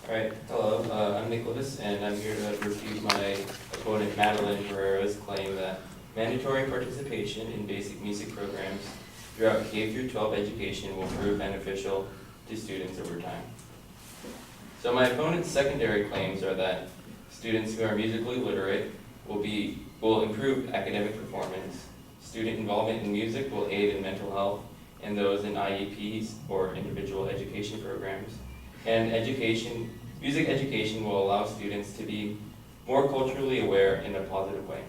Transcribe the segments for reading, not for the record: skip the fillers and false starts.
All right, hello, I'm Nicholas, and I'm here to refute my opponent Madeline Herrera's claim that mandatory participation in basic music programs throughout K through 12 education will prove beneficial to students over time. So my opponent's secondary claims are that students who are musically literate will improve academic performance, student involvement in music will aid in mental health, and those in IEPs or individual education programs, and music education will allow students to be more culturally aware in a positive way.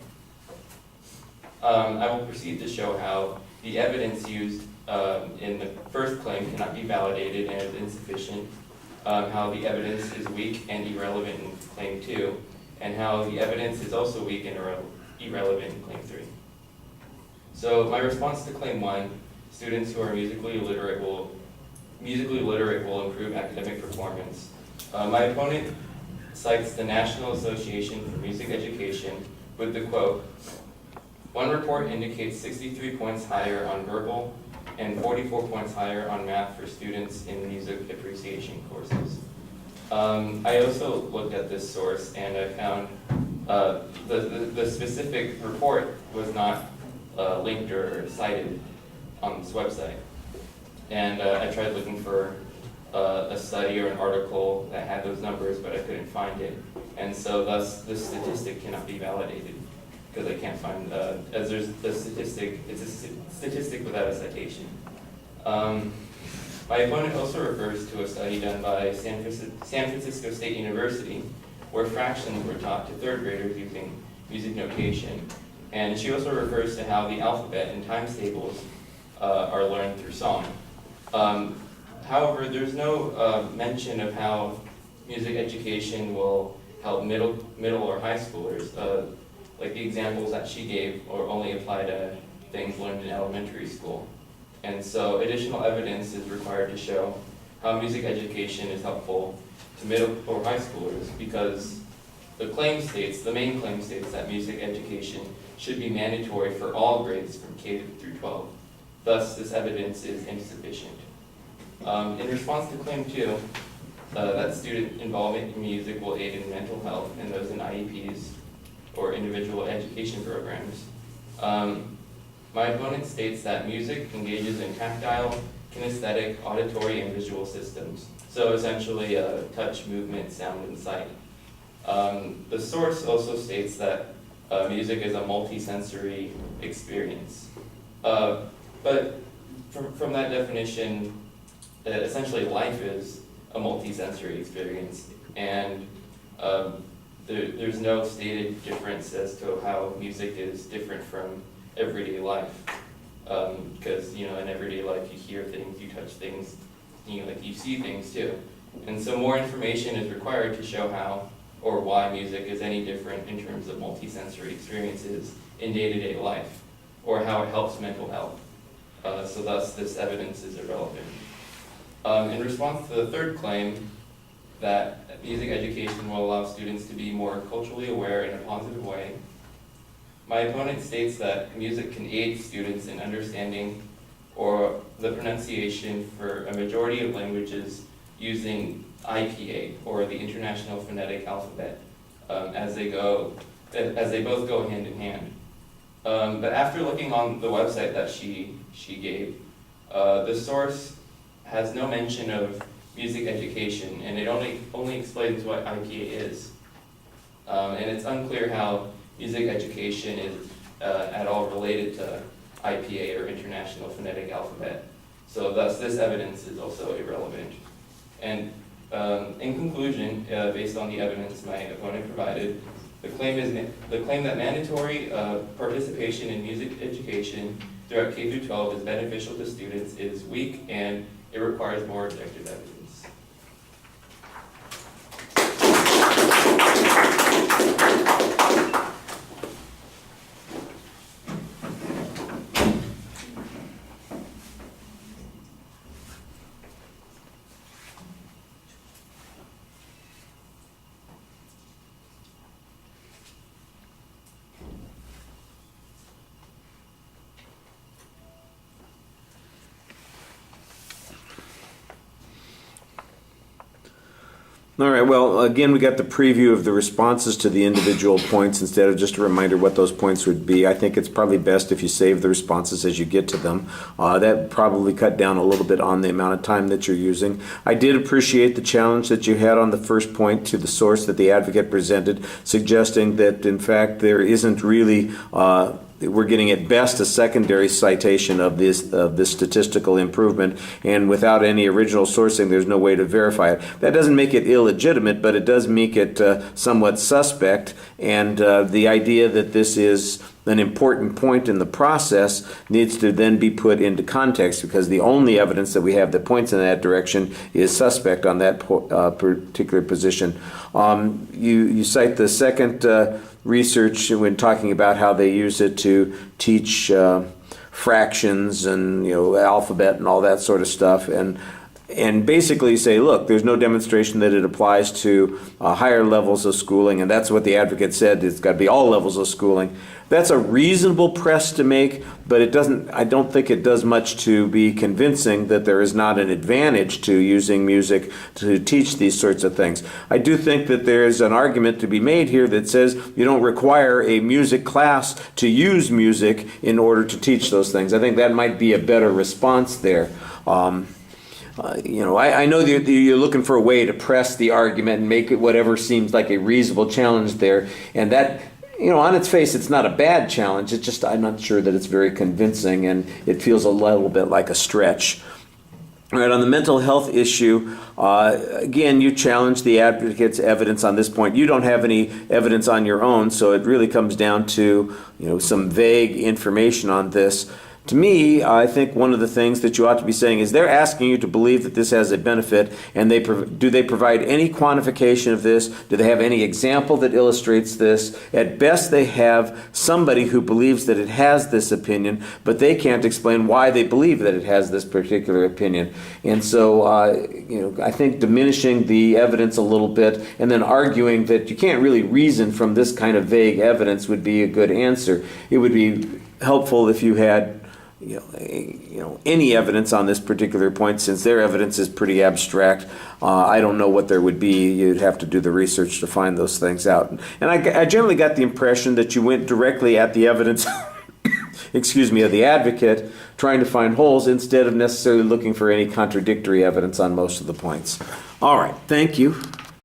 I will proceed to show how the evidence used in the first claim cannot be validated and is insufficient, how the evidence is weak and irrelevant in claim 2, and how the evidence is also weak and irrelevant in claim 3. So my response to claim 1, students who are musically literate will improve academic performance. My opponent cites the National Association for Music Education with the quote, "One report indicates 63 points higher on verbal and 44 points higher on math for students in music appreciation courses." I also looked at this source and I found the specific report was not linked or cited on this website. And I tried looking for a study or an article that had those numbers, but I couldn't find it. And so thus this statistic cannot be validated because I can't find, as there's the statistic, it's a statistic without a citation. My opponent also refers to a study done by San Francisco State University where fractions were taught to third graders using music notation. And she also refers to how the alphabet and times tables are learned through song. However, there's no mention of how music education will help middle or high schoolers. Like the examples that she gave or only apply to things learned in elementary school. And so additional evidence is required to show how music education is helpful to middle or high schoolers because the main claim states that music education should be mandatory for all grades from K through 12. Thus, this evidence is insufficient. In response to claim 2, that student involvement in music will aid in mental health and those in IEPs or individual education programs. My opponent states that music engages in tactile, kinesthetic, auditory, and visual systems. So essentially touch, movement, sound, and sight. The source also states that music is a multisensory experience. But from that definition, essentially life is a multisensory experience, and there's no stated difference as to how music is different from everyday life. Because in everyday life you hear things, you touch things, you see things too. And so more information is required to show how or why music is any different in terms of multisensory experiences in day-to-day life, or how it helps mental health. So thus this evidence is irrelevant. In response to the third claim, that music education will allow students to be more culturally aware in a positive way, my opponent states that music can aid students in understanding or the pronunciation for a majority of languages using IPA, or the International Phonetic Alphabet, as they both go hand in hand. But after looking on the website that she gave, the source has no mention of music education, and it only explains what IPA is. And it's unclear how music education is at all related to IPA, or International Phonetic Alphabet. So thus this evidence is also irrelevant. And in conclusion, based on the evidence my opponent provided, the claim that mandatory participation in music education throughout K through 12 is beneficial to students is weak, and it requires more objective evidence. All right, well, again, we got the preview of the responses to the individual points instead of just a reminder what those points would be. I think it's probably best if you save the responses as you get to them. That probably cut down a little bit on the amount of time that you're using. I did appreciate the challenge that you had on the first point to the source that the advocate presented, suggesting that, in fact, there isn't really we're getting at best a secondary citation of this statistical improvement, and without any original sourcing, there's no way to verify it. That doesn't make it illegitimate, but it does make it somewhat suspect, and the idea that this is an important point in the process needs to then be put into context, because the only evidence that we have that points in that direction is suspect on that particular position. You cite the second research when talking about how they use it to teach fractions and alphabet and all that sort of stuff, and basically say, look, there's no demonstration that it applies to higher levels of schooling, and that's what the advocate said. It's got to be all levels of schooling. That's a reasonable press to make, but it doesn't. I don't think it does much to be convincing that there is not an advantage to using music to teach these sorts of things. I do think that there's an argument to be made here that says you don't require a music class to use music in order to teach those things. I think that might be a better response there. I know that you're looking for a way to press the argument and make it whatever seems like a reasonable challenge there, and that, on its face, it's not a bad challenge. It's just I'm not sure that it's very convincing, and it feels a little bit like a stretch. All right, on the mental health issue, again, you challenge the advocate's evidence on this point. You don't have any evidence on your own, so it really comes down to some vague information on this. To me, I think one of the things that you ought to be saying is they're asking you to believe that this has a benefit, and do they provide any quantification of this? Do they have any example that illustrates this? At best, they have somebody who believes that it has this opinion, but they can't explain why they believe that it has this particular opinion. And so, I think diminishing the evidence a little bit and then arguing that you can't really reason from this kind of vague evidence would be a good answer. It would be helpful if you had any evidence on this particular point, since their evidence is pretty abstract. I don't know what there would be. You'd have to do the research to find those things out. And I generally got the impression that you went directly at the evidence of the advocate, trying to find holes instead of necessarily looking for any contradictory evidence on most of the points. All right, thank you.